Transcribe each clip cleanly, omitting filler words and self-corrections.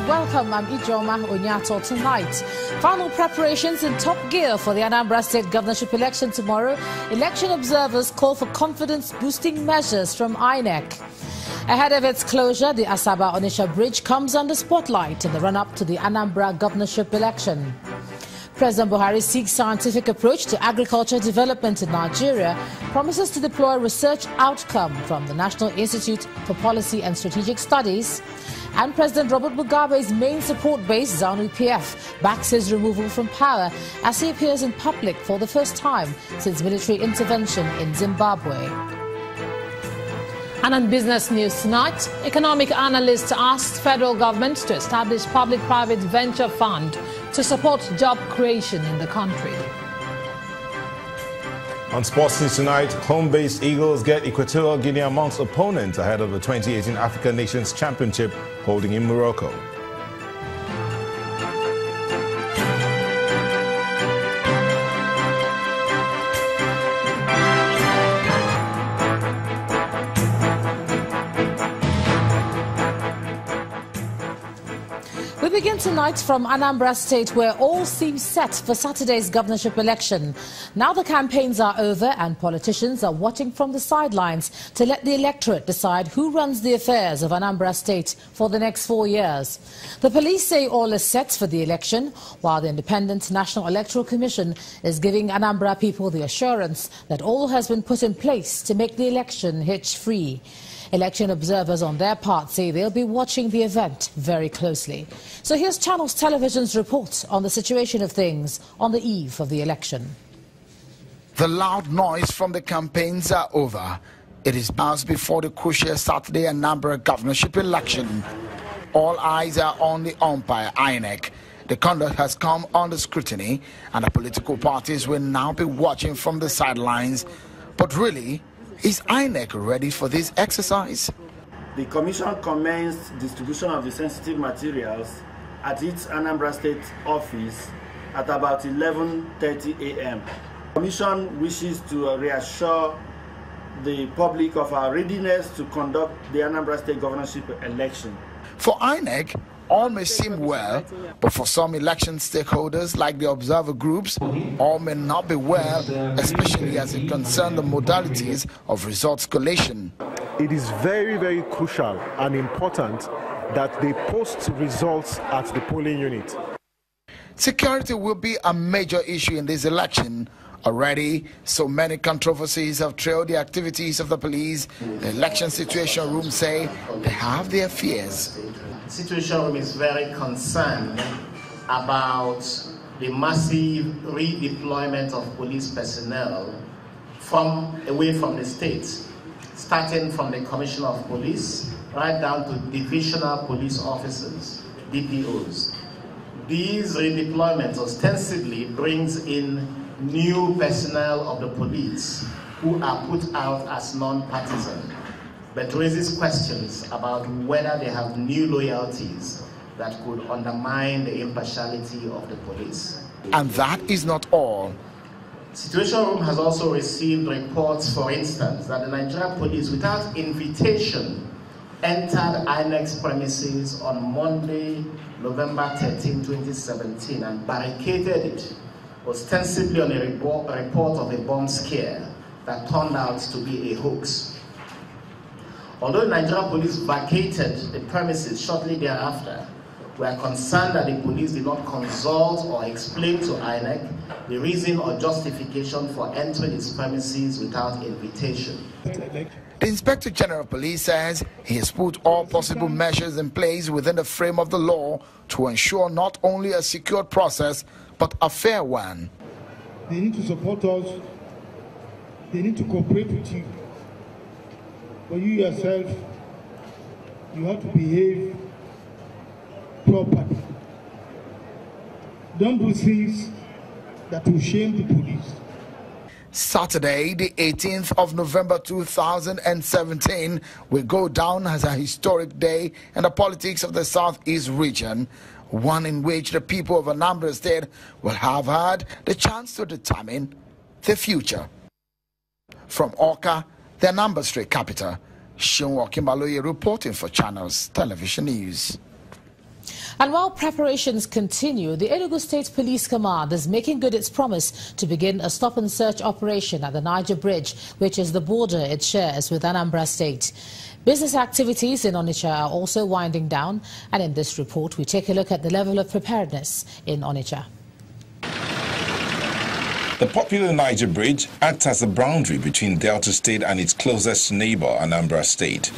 welcome. I'm Ijoma Onyato. Tonight, final preparations in top gear for the Anambra State governorship election tomorrow. Election observers call for confidence-boosting measures from INEC. Ahead of its closure, the Asaba-Onitsha Bridge comes under spotlight in the run-up to the Anambra governorship election. President Buhari seeks scientific approach to agriculture development in Nigeria, promises to deploy research outcome from the National Institute for Policy and Strategic Studies, and President Robert Mugabe's main support base, ZANU-PF, backs his removal from power as he appears in public for the first time since military intervention in Zimbabwe. And on business news tonight, economic analysts asked federal government to establish public-private venture fund to support job creation in the country. On sports news tonight, home-based Eagles get Equatorial Guinea amongst opponents ahead of the 2018 African Nations Championship holding in Morocco. We begin tonight from Anambra State, where all seems set for Saturday's governorship election. Now the campaigns are over and politicians are watching from the sidelines to let the electorate decide who runs the affairs of Anambra State for the next 4 years. The police say all is set for the election, while the Independent National Electoral Commission is giving Anambra people the assurance that all has been put in place to make the election hitch-free. Election observers on their part say they'll be watching the event very closely. So here's Channels Television's report on the situation of things on the eve of the election. The loud noise from the campaigns are over. It is hours before the crucial Saturday Anambra governorship election. All eyes are on the umpire, INEC. The conduct has come under scrutiny, and the political parties will now be watching from the sidelines. But really, is INEC ready for this exercise? The Commission commenced distribution of the sensitive materials at its Anambra State office at about 11:30 a.m. The Commission wishes to reassure the public of our readiness to conduct the Anambra State governorship election. For INEC, all may seem well, but for some election stakeholders like the observer groups, all may not be well, especially as it concerns the modalities of results collation. It is very, very crucial and important that they post results at the polling unit. Security will be a major issue in this election. Already, so many controversies have trailed the activities of the police. The election situation room say they have their fears. The situation room is very concerned about the massive redeployment of police personnel away from the state, starting from the Commissioner of Police right down to divisional police officers, DPOs. These redeployments ostensibly brings in new personnel of the police who are put out as non-partisan, but raises questions about whether they have new loyalties that could undermine the impartiality of the police. And that is not all. Situation Room has also received reports, for instance, that the Nigerian police, without invitation, entered INEC's premises on Monday, November 13, 2017, and barricaded it, ostensibly on a report of a bomb scare that turned out to be a hoax. Although the Nigerian police vacated the premises shortly thereafter, we are concerned that the police did not consult or explain to INEC the reason or justification for entering its premises without invitation. The Inspector General of Police says he has put all possible measures in place within the frame of the law to ensure not only a secured process, but a fair one. They need to support us. They need to cooperate with you. But you yourself, you have to behave properly. Don't do things that will shame the police. Saturday, the 18th of November 2017, will go down as a historic day in the politics of the Southeast region, one in which the people of Anambra State will have had the chance to determine the future. From Awka, the Anambra State capital, Shunwa Kimbaloye reporting for Channels Television News. And while preparations continue, the Enugu State Police Command is making good its promise to begin a stop-and-search operation at the Niger Bridge, which is the border it shares with Anambra State. Business activities in Onitsha are also winding down, and in this report we take a look at the level of preparedness in Onitsha. The popular Niger Bridge acts as a boundary between Delta State and its closest neighbor, Anambra State.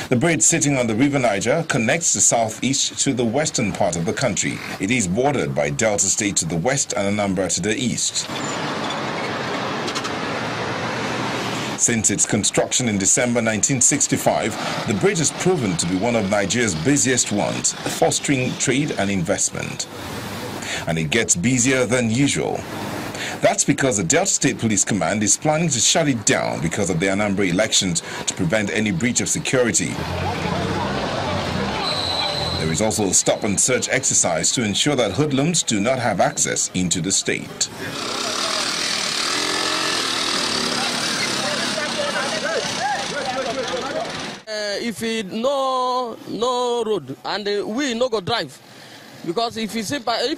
The bridge sitting on the River Niger connects the southeast to the western part of the country. It is bordered by Delta State to the west and Anambra to the east. Since its construction in December 1965, the bridge has proven to be one of Nigeria's busiest ones, fostering trade and investment. And it gets busier than usual. That's because the Delta State Police Command is planning to shut it down because of the Anambra elections to prevent any breach of security. There is also a stop-and-search exercise to ensure that hoodlums do not have access into the state. If we no road and we no go drive. Because if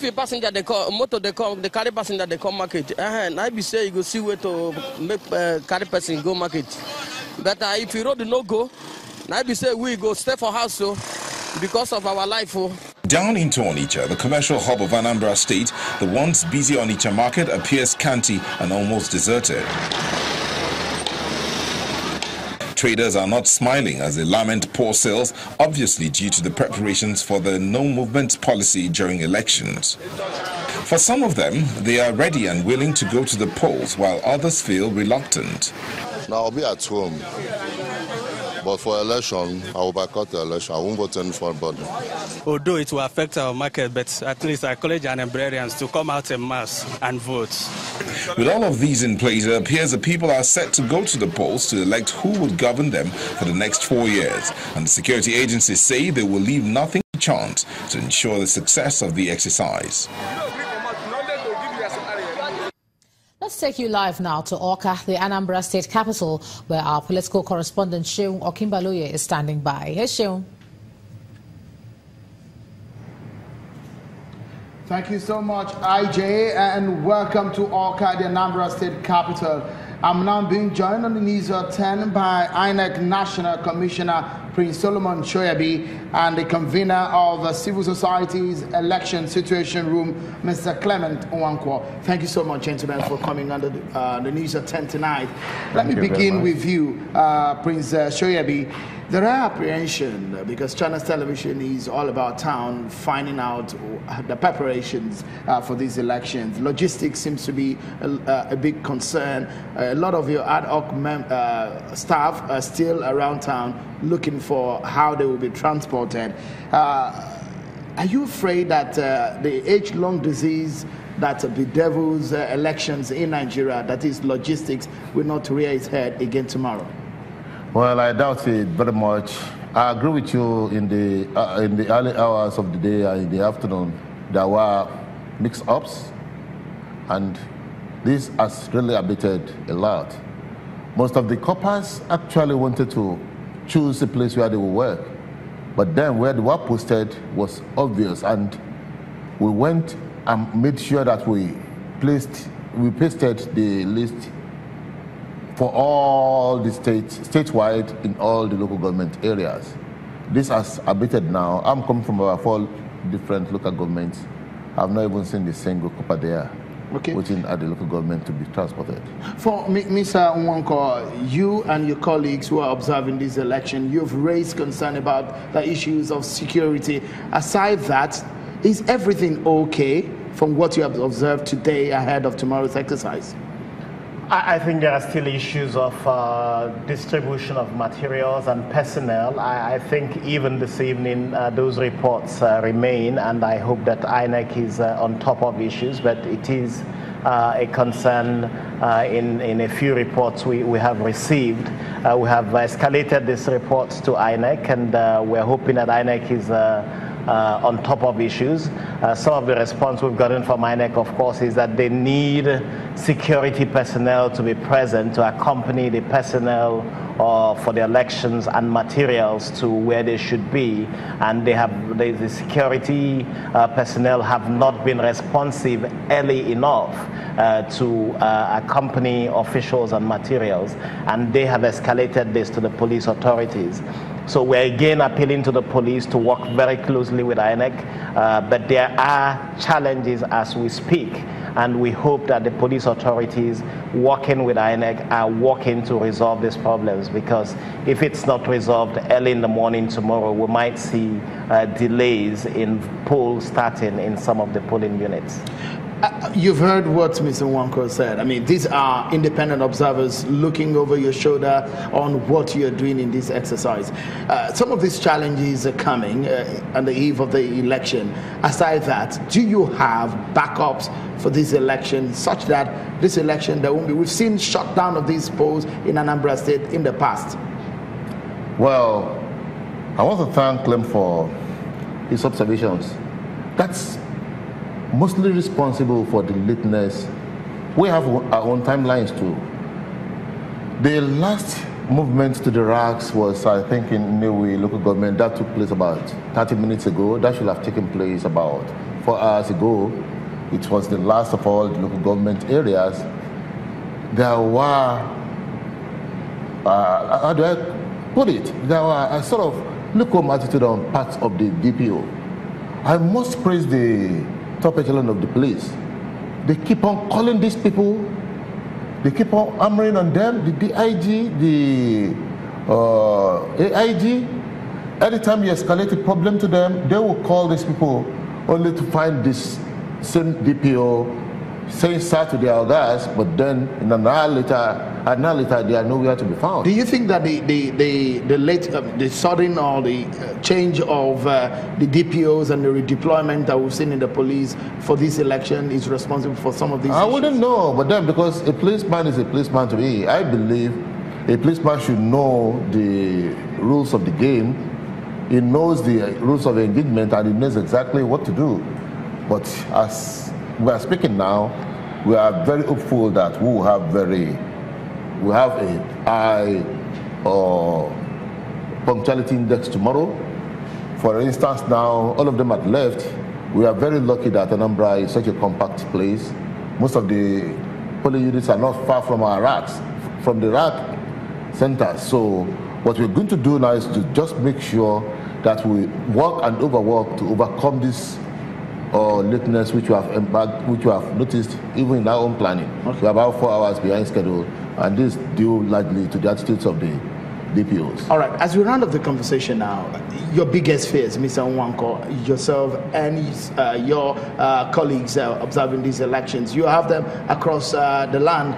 a passenger they call motor they carry passenger they come market. I be say you go see where to make carry person go market. But if you road no go, I be say we go stay for house so because of our life. Down into Onitsha, the commercial hub of Anambra State, the once busy Onitsha market appears scanty and almost deserted. Traders are not smiling as they lament poor sales, obviously due to the preparations for the no-movement policy during elections. For some of them, they are ready and willing to go to the polls, while others feel reluctant. Now I'll be at home, but for election, I will boycott the election. I won't vote any for anybody. Although it will affect our market, but at least I encourage Anambrarians to come out en masse and vote. With all of these in place, it appears that people are set to go to the polls to elect who would govern them for the next 4 years. And the security agencies say they will leave nothing to chance to ensure the success of the exercise. Let's take you live now to Awka, the Anambra State capital, where our political correspondent Sheung Okimbaloye is standing by. Hey, Sheung. Thank you so much, IJ, and welcome to Awka, the Anambra State capital. I'm now being joined on the news at 10 by INEC National Commissioner Prince Solomon Shoyabi and the convener of the Civil Society's Election Situation Room, Mr. Clement Nwankwo. Thank you so much, gentlemen, for coming under the news at 10 tonight. Let me begin with you, Prince Shoyabi. There are apprehension because China's television is all about town, finding out the preparations for these elections. Logistics seems to be a big concern. A lot of your ad hoc staff are still around town looking for how they will be transported. Are you afraid that the age-long disease that bedevils elections in Nigeria, that is logistics, will not rear its head again tomorrow? Well, I doubt it very much. I agree with you in the early hours of the day and in the afternoon. There were mix-ups, and this has really abated a lot. Most of the coppers actually wanted to choose a place where they will work, but then where they were posted was obvious, and we went and made sure that we pasted the list for all the statewide in all the local government areas. This has abated now. I'm coming from about 4 different local governments. I've not even seen the single copper there waiting at the local government to be transported. For Mr. Nwankwo, you and your colleagues who are observing this election, you've raised concern about the issues of security. Aside that, is everything okay from what you have observed today ahead of tomorrow's exercise? I think there are still issues of distribution of materials and personnel. I think even this evening those reports remain, and I hope that INEC is on top of issues, but it is a concern in a few reports we have received. We have escalated these reports to INEC, and we're hoping that INEC is on top of issues. Some of the response we've gotten from INEC, of course, is that they need security personnel to be present to accompany the personnel for the elections and materials to where they should be, and the security personnel have not been responsive early enough to accompany officials and materials, and they have escalated this to the police authorities. So we're again appealing to the police to work very closely with INEC, but there are challenges as we speak, and we hope that the police authorities working with INEC are working to resolve these problems, because if it's not resolved early in the morning tomorrow, we might see delays in polls starting in some of the polling units. You've heard what Mr. Nwankwo said. I mean, these are independent observers looking over your shoulder on what you're doing in this exercise. Some of these challenges are coming on the eve of the election. Aside that, do you have backups for this election such that this election there won't be? We've seen shutdown of these polls in Anambra State in the past. Well, I want to thank Clem for his observations. That's mostly responsible for the lateness. We have our own timelines too. The last movement to the racks was, I think, in Newe local government. That took place about 30 minutes ago. That should have taken place about 4 hours ago. It was the last of all the local government areas. There were, how do I put it? There were a sort of lukewarm attitude on parts of the DPO. I must praise the top echelon of the police. They keep on calling these people. They keep on hammering on them. The DIG, the AIG. Anytime you escalate a problem to them, they will call these people only to find this same DPO saying sir to their guys, but then in an hour later, they are nowhere to be found. Do you think that the sudden or the change of the DPOs and the redeployment that we've seen in the police for this election is responsible for some of these issues? Wouldn't know, but then because a policeman is a policeman to me, I believe a policeman should know the rules of the game. He knows the rules of engagement and he knows exactly what to do. But as we are speaking now, we are very hopeful that we have a high punctuality index tomorrow. For instance, now all of them had left. We are very lucky that Anambra is such a compact place. Most of the polling units are not far from our racks, from the rack centers. So what we're going to do now is to just make sure that we work and overwork to overcome this lateness which you have noticed even in our own planning. Okay. We're about 4 hours behind schedule, and this due largely to the attitudes of the DPOs. All right, as we round up the conversation now, your biggest fears, Mr. Nwankwo, yourself and your colleagues observing these elections, you have them across the land.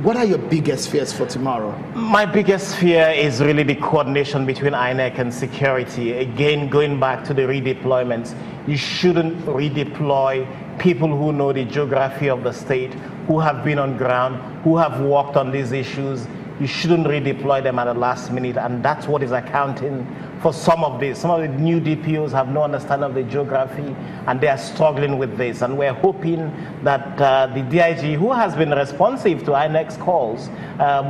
What are your biggest fears for tomorrow? My biggest fear is really the coordination between INEC and security. Again, going back to the redeployments, you shouldn't redeploy people who know the geography of the state, who have been on ground, who have worked on these issues. You shouldn't redeploy them at the last minute, and that's what is accounting for some of this. Some of the new DPOs have no understanding of the geography, and they are struggling with this. And we're hoping that the DIG, who has been responsive to INEC's calls,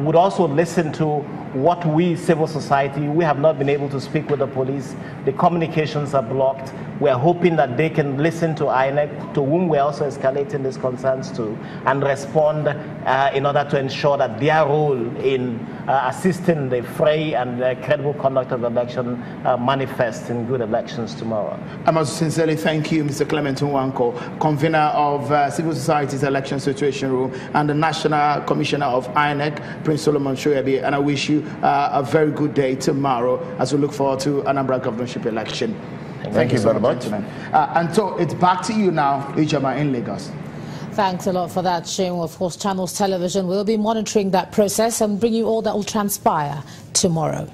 would also listen to what we, civil society, we have not been able to speak with the police. The communications are blocked. We're hoping that they can listen to INEC, to whom we're also escalating these concerns to, and respond in order to ensure that their role in assisting the free and credible conduct of the election manifests in good elections tomorrow. I must sincerely thank you, Mr. Clement Nwankwo, convener of Civil Society's Election Situation Room and the National Commissioner of INEC, Prince Solomon Shoyabi, and I wish you a very good day tomorrow as we look forward to Anambra governorship election. Thank you very much. And so it's back to you now, Ijama in Lagos. Thanks a lot for that, Shane. Of course, Channels Television will be monitoring that process and bring you all that will transpire tomorrow.